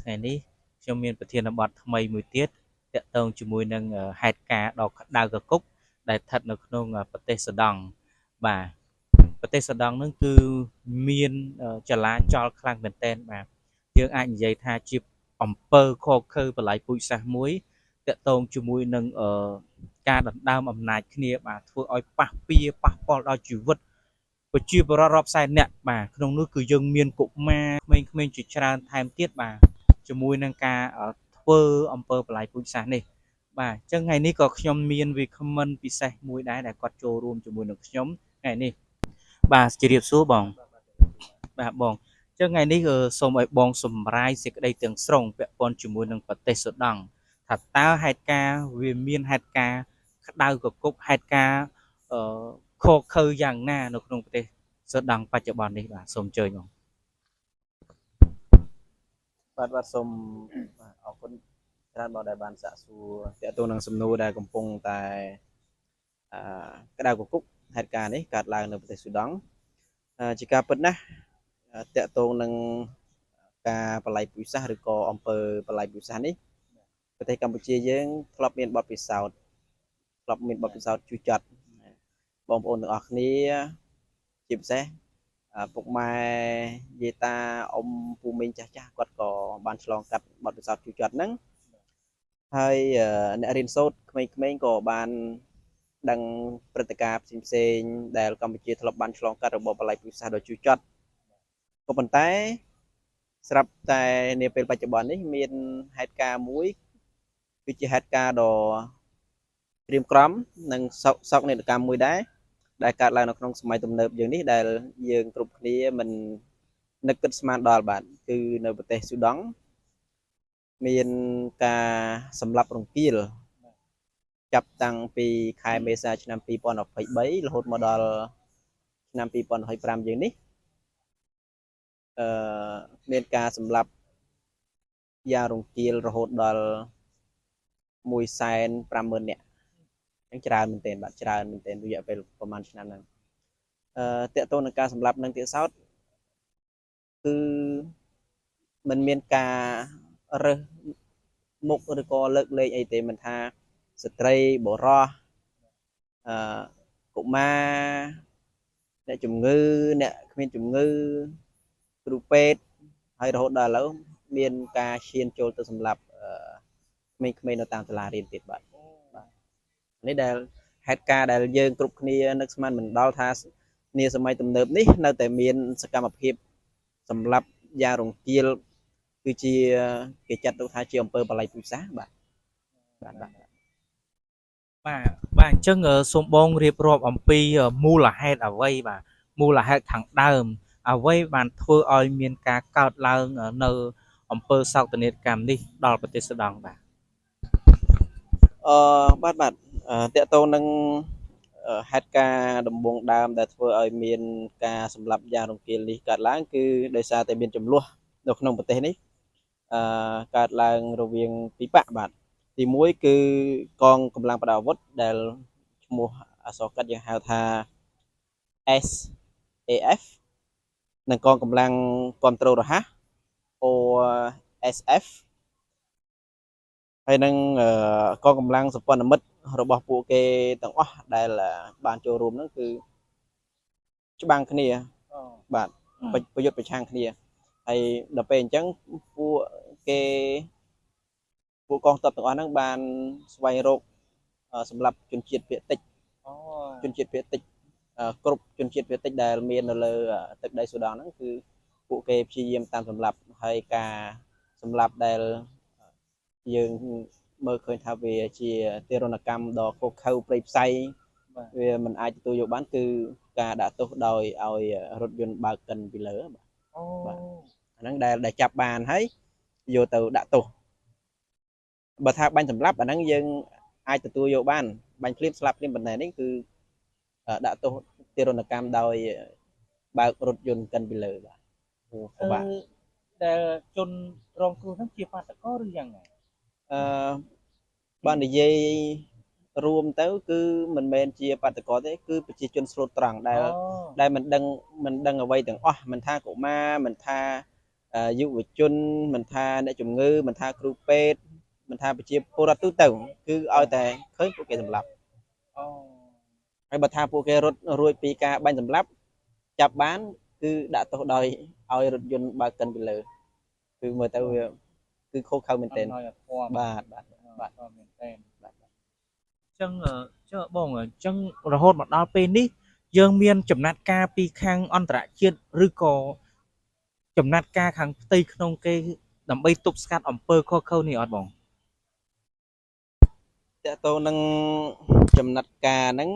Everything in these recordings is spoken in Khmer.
ថ្ងៃនេះខ្ញុំមានប្រធានបទថ្មីមួយទៀតទាក់ទងជាមួយនឹងហេតុការណ៍ដ៏ក្តៅគគុកដែលស្ថិតនៅក្នុងប្រទេសសូដង់បាទប្រទេសសូដង់ហ្នឹងគឺមានចលាចលខ្លាំងមែនទែនបាទយើងអាចនិយាយថាជាអំពើខកខើបល័យពូជសាសន៍មួយទាក់ទងជាមួយនឹងការដណ្ដើមអំណាចគ្នាបាទធ្វើឲ្យប៉ះពាល់ដល់ជីវិតប្រជាពលរដ្ឋរាប់សែននាក់បាទក្នុងនោះគឺយើងមានកុមារក្មេងៗជាច្រើនថែមទៀតបាទជាមួយនឹងការធ្វើអំពើបល័យពូជសាសន៍នេះបាទអញ្ចឹងថ្ងៃនេះក៏ខ្ញុំមានវាគ្មិនពិសេសមួយដែរដែលគាត់ចូលរួមជាមួយនឹងខ្ញុំថ្ងៃនេះបាទជម្រាបសួរបងបាទបងអញ្ចឹងថ្ងៃនេះសូមឲ្យបងសម្រាយសេចក្តីទាំងស្រុងពាក់ព័ន្ធជាមួយនឹងប្រទេសសូដង់ថាតើហេតុការណ៍វាមានហេតុការណ៍ក្តៅគគុកហេតុការណ៍ខកខើយ៉ាងណានៅក្នុងប្រទេសសូដង់បច្ចុប្បន្ននេះបាទសូមអញ្ជើញបងបាទសូមអរគុណច្រើនបងដែលបានសាកសួរតើតើនឹងសំណួរដែលកំពុងតែក្តៅគគុកហេតុការណ៍នេះកើតឡើងនៅប្រទេសស៊ូដង់ជាការពិតណាស់តើតើនឹងការបល័យពូជសាសន៍ឬក៏អំពើបល័យពូជសាសន៍នេះប្រទេសកម្ពុជាយើងធ្លាប់មានបទពិសោធន៍ជូរចត់បងប្អូនទាំងអស់គ្នាជាពិសេសពុកម៉ែយាយតាអ៊ំពូមីងចាស់គាត់ក៏បានឆ្លងកាត់បទពិសោធន៍ជូរចត់ហ្នឹងហើយអ្នករៀនសូត្រក្មេងៗក៏បានដឹងព្រឹត្តិការណ៍ផ្សេងៗដែលកម្ពុជាធ្លាប់បានឆ្លងកាត់របបបល័យពូជសាសន៍ដ៏ជូរចត់ក៏ប៉ុន្តែស្រាប់តែនាពេលបច្ចុប្បន្ននេះមានហេតុការណ៍មួយគឺជាហេតុការណ៍ដ៏ក្រៀមក្រំនិងសោកនាដកម្មមួយដែរដែលកើតឡើងនៅក្នុងសម័យទំនើបយើងនេះដែលយើងគ្រប់គ្នាមិននឹកគិតស្មានដល់បាទគឺនៅប្រទេសស៊ូដង់មានការសម្លាប់រង្គាលចាប់តាំងពីខែមេសាឆ្នាំ2023រហូតមកដល់ឆ្នាំ2025យើងនេះមានការសម្លាប់យ៉ាងរង្គាលរហូតដល់150,000 នាក់អញ្ចឹងច្រើនមែនទែនបាទច្រើនមែនទែនរយៈពេលប្រហែលឆ្នាំហ្នឹងតកតូននឹងការសម្លាប់នឹងទៀតសោតគឺมันមានការរើសមុខឬក៏លើកលែងអីទេមិនថាស្ត្រីបុរសកុមារអ្នកជំងឺអ្នកគ្មានជំងឺគ្រូពេទ្យហើយរហូតដល់ឥឡូវមានការឈានចូលទៅសម្លាប់ក្មេងៗនៅតាមសាលារៀនទៀតបាទនេះដែលហេតុការណ៍ដែលយើងគ្រប់គ្នានឹកស្មានមិនដល់ថានាសម័យទំនើបនេះនៅតែមានសកម្មភាពសម្រាប់យ៉ាងរង្គាលគឺជាគេចាត់ទុកថាជាអំពើបល័យពូជសាសន៍បាទអញ្ចឹងសូមបងរៀបរាប់អំពីមូលហេតុអ្វីបាទមូលហេតុខាងដើមអ្វីបានធ្វើឲ្យមានការកើតឡើងនៅអំពើសោកនាដកម្មនេះដល់ប្រទេសសូដង់បាទបាទតកតងនឹងហេតុការណ៍ដំបូងដើមដែលធ្វើឲ្យមានការសម្លាប់យ៉ាងរង្គាលនេះកើតឡើងគឺដោយសារតែមានចំនួននៅក្នុងប្រទេសនេះកើតឡើងរវាងពីបកបាទទី1គឺកងកម្លាំងប្រដាប់អាវុធដែលឈ្មោះអក្សរកាត់យើងហៅថា SAF និងកងកម្លាំងគ្រប់គ្រងរហ័ស OSF ហើយនឹងកងកម្លាំងសម្ព័ន្ធមិត្តរបស់ពួកគេទាំងអស់ដែលបានចូលរួមហ្នឹងគឺច្បាំងគ្នាបាទប្រយុទ្ធប្រឆាំងគ្នាហើយដល់ពេលអញ្ចឹងពួកកងទ័ពទាំងអស់ហ្នឹងបានស្វែងរកសម្រាប់ជនជាតិភាគតិចគ្រប់ជនជាតិភាគតិចដែលមាននៅលើទឹកដីស៊ូដង់ហ្នឹងគឺពួកគេព្យាយាមតាមសម្លាប់ហើយការសម្លាប់ដែលយើងមើលឃើញថាវាជាទារុណកម្មដ៏ខុសខើព្រៃផ្សៃវាមិនអាចទទួលយកបានគឺការដាក់ទោសដោយឲ្យរថយន្តបើកកិនពីលើបាទអាហ្នឹងដែលចាប់បានហើយយកទៅដាក់ទោសបើថាបាញ់សម្លាប់អាហ្នឹងយើងអាចទទួលយកបានបាញ់ភ្លាមស្លាប់ភ្លាមប៉ុណ្ណេះនេះគឺដាក់ទោសទារុណកម្មដោយបើករថយន្តកិនពីលើបាទដែលជនរងគ្រោះហ្នឹងជាបាតកោឬយ៉ាងណាបាននិយាយរួមទៅគឺមិនមែនជាបាតកោទេគឺប្រជាជនស្លូតត្រង់ដែលមិនដឹងអ្វីទាំងអស់មិនថាកុមារមិនថា យុវជនមិនថាអ្នកជំងឺមិនថាគ្រូពេទ្យមិនថាប្រជាពលរដ្ឋទូទៅគឺឲ្យតែឃើញពួកគេសម្លាប់ អូ ហើយបើថាពួកគេរត់រួចពីការបាញ់សម្លាប់ចាប់បានគឺដាក់ទោសដោយឲ្យរថយន្តបើកកិនពីលើគឺមើលទៅវាគឺខុសខើមែនទែន ឲ្យធម៌ បាទ បាទមែនតើអញ្ចឹងបងអញ្ចឹងរហូតមកដល់ពេលនេះយើងមានចំណាត់ការពីខាងអន្តរជាតិឬក៏ចំណាត់ការខាងផ្ទៃក្នុងគេដើម្បីទប់ស្កាត់អំពើខុសខើនេះអត់បង តើតើនឹងចំណាត់ការហ្នឹង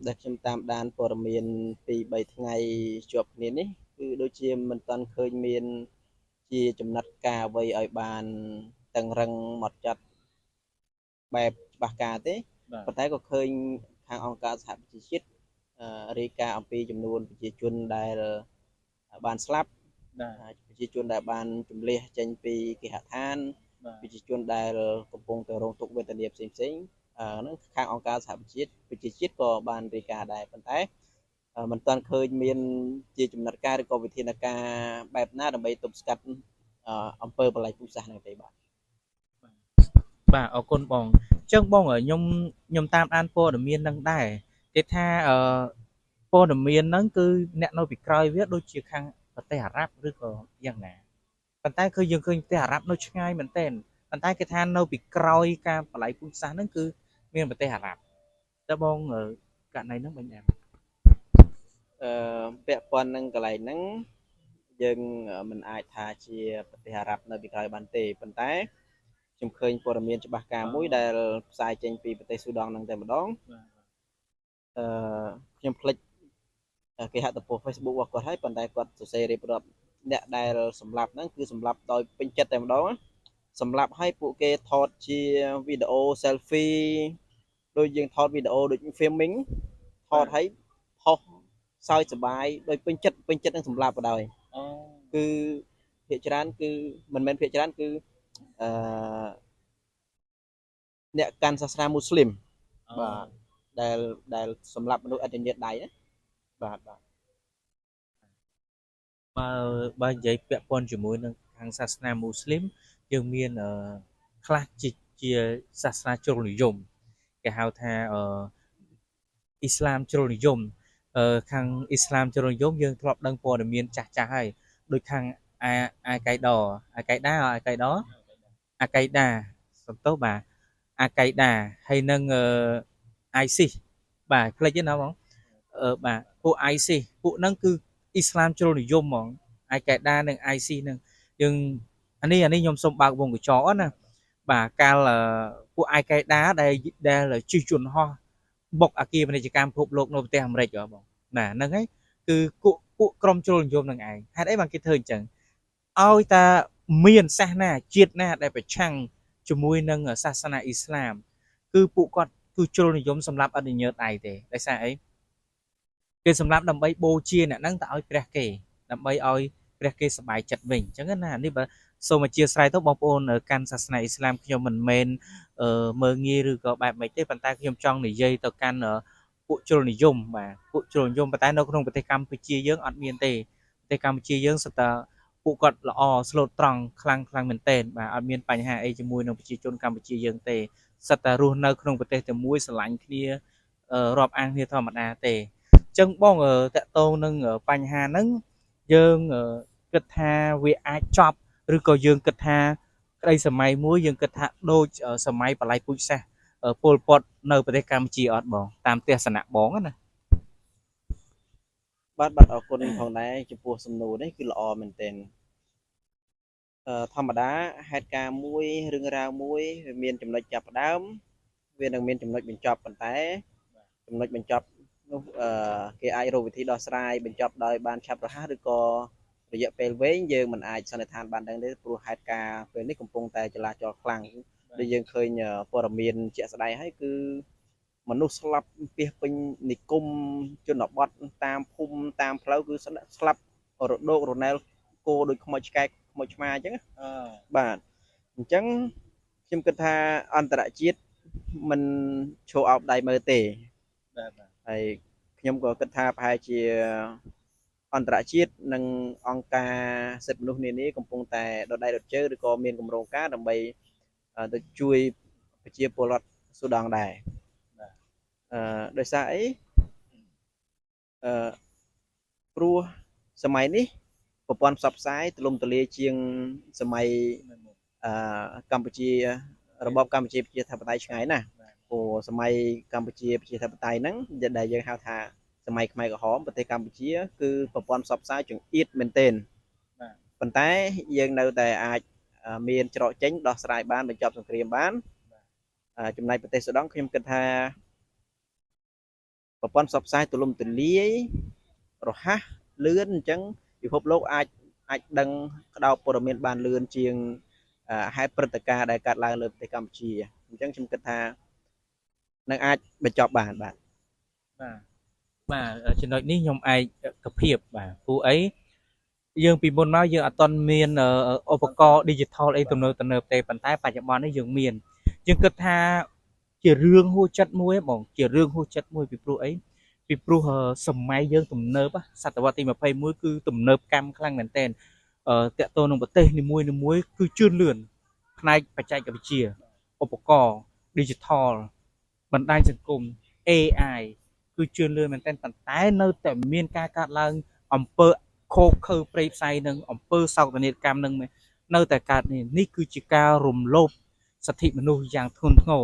ដែលខ្ញុំតាមដានព័ត៌មានពី3ថ្ងៃជាប់គ្នានេះគឺដូចជាមិនទាន់ឃើញមានជាចំណាត់ការអ្វីឲ្យបានតឹងរឹងមកចាត់បែបច្បាស់ការទេប៉ុន្តែក៏ឃើញខាងអង្គការសហប្រជាជាតិរាយការណ៍អំពីចំនួនប្រជាជនដែលបានស្លាប់ប្រជាជនដែលបានជំនះចេញពីគេហដ្ឋានប្រជាជនដែលកំពុងតែរងទុក្ខវេទនាផ្សេងៗហ្នឹងខាងអង្គការសហប្រជាជាតិក៏បានរាយការណ៍ដែរប៉ុន្តែមិនទាន់ឃើញមានជាចំណាត់ការឬក៏វិធានការបែបណាដើម្បីទប់ស្កាត់អំពើបល្ល័ង្កពូជសាសន៍ហ្នឹងទេបាទអរគុណបងអញ្ចឹងបងខ្ញុំតាមដានព័ត៌មានហ្នឹងដែរគេថាព័ត៌មានហ្នឹងគឺអ្នកនៅពីក្រោយវាដូចជាខាងប្រទេសអារ៉ាប់ឬក៏យ៉ាងណាប៉ុន្តែគឺយើងឃើញប្រទេសអារ៉ាប់នៅឆ្ងាយមែនទែនប៉ុន្តែគេថានៅពីក្រោយការបល្ល័ង្កពូជសាសន៍ហ្នឹងគឺមានប្រទេសអារ៉ាប់តើបងករណីហ្នឹងមិនដែរពាក់ព័ន្ធនឹងកន្លែងហ្នឹងយើងមិនអាចថាជាប្រទេសអារ៉ាប់នៅពីក្រោយបានទេប៉ុន្តែខ្ញុំឃើញព័ត៌មានច្បាស់ការមួយដែលផ្សាយចេញពីប្រទេសស៊ូដង់ហ្នឹងតែម្ដងខ្ញុំភ្លេចគេហទំព័រ Facebook របស់គាត់ហើយប៉ុន្តែគាត់សរសេររៀបរាប់អ្នកដែលសម្លាប់ហ្នឹងគឺសម្លាប់ដោយពេញចិត្តតែម្ដងសម្លាប់ឲ្យពួកគេថតជាវីដេអូ selfie ដូចយើងថតវីដេអូដូច filming ថតឲ្យហោះសើចសប្បាយដោយពេញចិត្តនឹងសម្លាប់ក៏ដោយគឺភាគច្រើនគឺមិនមែនភាគច្រើនគឺអ្នកកាន់សាសនាមូស្លីមបាទដែលសម្លាប់មនុស្សអត់ញញើតដៃណាបាទបើនិយាយពាក់ព័ន្ធជាមួយនឹងខាងសាសនាមូស្លីមយើងមានខ្លះជាសាសនាជ្រុលនិយមគេហៅថាអ៊ីស្លាមជ្រុលនិយមខាងអ៊ីស្លាមជ្រុលនិយមយើងធ្លាប់ដឹងព័ត៌មានចាស់ហើយដូចខាងអាកៃដាសំទោសបាទអាកៃដាហើយនឹងISIS បាទផ្លេចទេណាបងបាទពួក ISIS ពួកហ្នឹងគឺអ៊ីស្លាមជ្រុលនិយមហ្មងអាកៃដានិង ISIS ហ្នឹងយើងអានេះខ្ញុំសូមបើកវងកញ្ចក់ណាបាទកាលពួកអាកៃដាដែលជិះយន្តហោះបុកអគារពាណិជ្ជកម្មពិភពលោកនៅប្រទេសអាមេរិកហ៎បងណាហ្នឹងហើយគឺពួកក្រុមជ្រុលនិយមនឹងឯងហេតុអីបានគេធ្វើអញ្ចឹងឲ្យតែមានសាសនាជាតិណាដែលប្រឆាំងជាមួយនឹងសាសនាអ៊ីស្លាមគឺពួកគាត់គឺជ្រុលនិយមសម្រាប់អត់ញញើតដៃទេដោយសារអីគេសម្រាប់ដើម្បីបូជាអ្នកហ្នឹងទៅឲ្យព្រះគេដើម្បីឲ្យព្រះគេសប្បាយចិត្តវិញអញ្ចឹងណានេះបើសូមអធិស្ឋានទៅបងប្អូនកាន់សាសនាអ៊ីស្លាមខ្ញុំមិនមែនមើងងាយឬក៏បែបម៉េចទេប៉ុន្តែខ្ញុំចង់និយាយទៅកាន់ពួកជ្រុលនិយមបាទពួកជ្រុលនិយមប៉ុន្តែនៅក្នុងប្រទេសកម្ពុជាយើងអត់មានទេប្រទេសកម្ពុជាយើងសុទ្ធតែពួកគាត់ល្អស្លូតត្រង់ខ្លាំងមែនទែនបាទអត់មានបញ្ហាអីជាមួយនឹងប្រជាជនកម្ពុជាយើងទេសិតតែរស់នៅក្នុងប្រទេសតែមួយស្រឡាញ់គ្នារាប់អានគ្នាធម្មតាទេអញ្ចឹងបងតកតងនឹងបញ្ហាហ្នឹងយើងគិតថាវាអាចចប់ឬក៏យើងគិតថាក្តីសម័យមួយយើងគិតថាដូចសម័យបល្ល័ង្កពូជសាសន៍ពលពតនៅប្រទេសកម្ពុជាអត់បងតាមទស្សនៈបងណាបាទអរគុណផងដែរចំពោះសំណួរនេះគឺល្អមែនទែនធម្មតាហេតុការណ៍មួយរឿងរ៉ាវមួយវាមានចំណុចចាប់ផ្ដើមវានឹងមានចំណុចបញ្ចប់ប៉ុន្តែចំណុចបញ្ចប់នោះគេអាចរកវិធីដោះស្រាយបញ្ចប់ដោយបានឆាប់រហ័សឬក៏រយៈពេលវែងយើងមិនអាចសន្និដ្ឋានបានដឹងទេព្រោះហេតុការណ៍ពេលនេះកំពុងតែចលាចលខ្លាំងដូចយើងឃើញព័ត៌មានជាក់ស្ដែងហើយគឺមនុស្សស្លាប់ពីពេញនិគមជនបទតាមភូមិតាមផ្លូវគឺស្លាប់រដោករណែលគោដូចខ្មោចឆ្កែខ្មោចឆ្មាអញ្ចឹងបាទអញ្ចឹងខ្ញុំគិតថាអន្តរជាតិមិនឈរអោបដៃមើលទេហើយខ្ញុំក៏គិតថាប្រហែលជាអ អន្តរជាតិនិងអង្គការសិទ្ធិមនុស្សនានាកំពុងតែដដៃដុតជើងឬក៏មានគម្រោងការដើម្បីទៅជួយប្រជាពលរដ្ឋស៊ូដង់ដែរដោយសារអីអឺព្រោះសម័យនេះប្រព័ន្ធផ្សព្វផ្សាយទូលំទូលាយជាងសម័យកម្ពុជារបបកម្ពុជាប្រជាធិបតេយ្យឆ្ងាយណាស់ព្រោះសម័យកម្ពុជាប្រជាធិបតេយ្យហ្នឹងដែលយើងហៅថាសម័យខ្មែរក្រហមប្រទេសកម្ពុជាគឺប្រព័ន្ធផ្សព្វផ្សាយចង្អៀតមែនទែនប៉ុន្តែយើងនៅតែអាចមានច្រកចេញដោះស្រាយបានបញ្ចប់សង្គ្រាមបានចំណែកប្រទេសស៊ូដង់ខ្ញុំគិតថាប្រព័ន្ធផ្សព្វផ្សាយទូលំទូលាយរហ័សលឿនអញ្ចឹងពិភពលោកអាចដឹងក្តោបព័ត៌មានបានលឿនជាងហេតុព្រឹត្តិការណ៍ដែលកើតឡើងលើប្រទេសកម្ពុជាអញ្ចឹងខ្ញុំគិតថានឹងអាចបញ្ចប់បានបាទចំណុចនេះខ្ញុំឯកភាពបាទព្រោះអីយើងពីមុនមកយើងអត់ទាន់មានឧបករណ៍ digital អីទំនើបទេប៉ុន្តែបច្ចុប្បន្ននេះយើងមានយើងគិតថាជារឿងហួសចិត្តមួយបងជារឿងហួសចិត្តមួយពីព្រោះអីពីព្រោះសម័យយើងទំនើបសតវត្សទី21គឺទំនើបកម្មខ្លាំងមែនទែនតកតនៅប្រទេសនីមួយគឺជឿនលឿនផ្នែកបច្ចេកវិទ្យាឧបករណ៍ digital បណ្ដាញសង្គម AI គឺជឿនលឿនមែនទែនប៉ុន្តែនៅតែមានការកាត់ឡើងអំពើខូខើព្រៃផ្សៃនឹងអំពើសោកនាដកម្មនឹងនៅតែកើតនេះគឺជាការរំលោភសិទ្ធិមនុស្សយ៉ាងធ្ងន់ធ្ងរ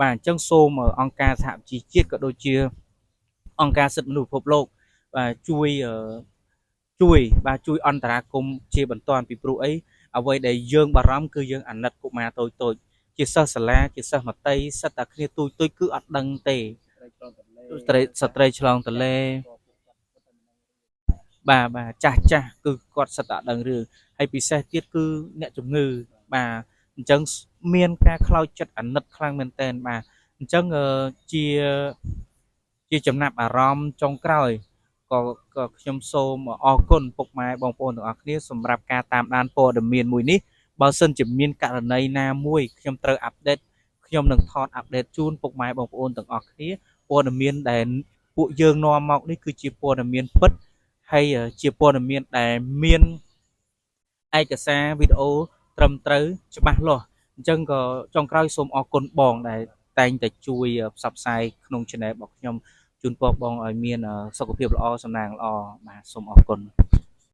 បាទអញ្ចឹងសូមអង្គការសហជីវជាតិក៏ដូចជាអង្គការសិទ្ធិមនុស្សពិភពលោកបាទជួយអន្តរាគមន៍ជាបន្ទាន់ពីព្រោះអីអ្វីដែលយើងបារម្ភគឺយើងអាណិតកុមារតូចជាសិស្សសាលាជាសិស្សមត្តេយ្យសិតតែគ្នាទូចគឺអត់ដឹងទេស្ត្រីឆ្លងទន្លេបាទចាស់គឺគាត់សិតតែដឹងរឿងហើយពិសេសទៀតគឺអ្នកជំងឺបាទអញ្ចឹងមានការខ្លោចចិត្តអាណិតខ្លាំងមែនទែនបាទអញ្ចឹងជាចំណាប់អារម្មណ៍ចុងក្រោយក៏ខ្ញុំសូមអរគុណពុកម៉ែបងប្អូនទាំងអស់គ្នាសម្រាប់ការតាមដានព័ត៌មានមួយនេះបើសិនជាមានករណីណាមួយខ្ញុំត្រូវអាប់ដេតខ្ញុំនឹងថតអាប់ដេតជូនពុកម៉ែបងប្អូនទាំងអស់គ្នាព័ត៌មានដែលពួកយើងនាំមកនេះគឺជាព័ត៌មានពិតហើយជាព័ត៌មានដែលមានឯកសារវីដេអូត្រឹមត្រូវច្បាស់លាស់អញ្ចឹងក៏ចុងក្រោយសូមអរគុណបងដែលតែងតែជួយផ្សព្វផ្សាយក្នុង channel របស់ខ្ញុំជូនពរបងឲ្យមានសុខភាពល្អសំណាងល្អបាទសូមអរគុណ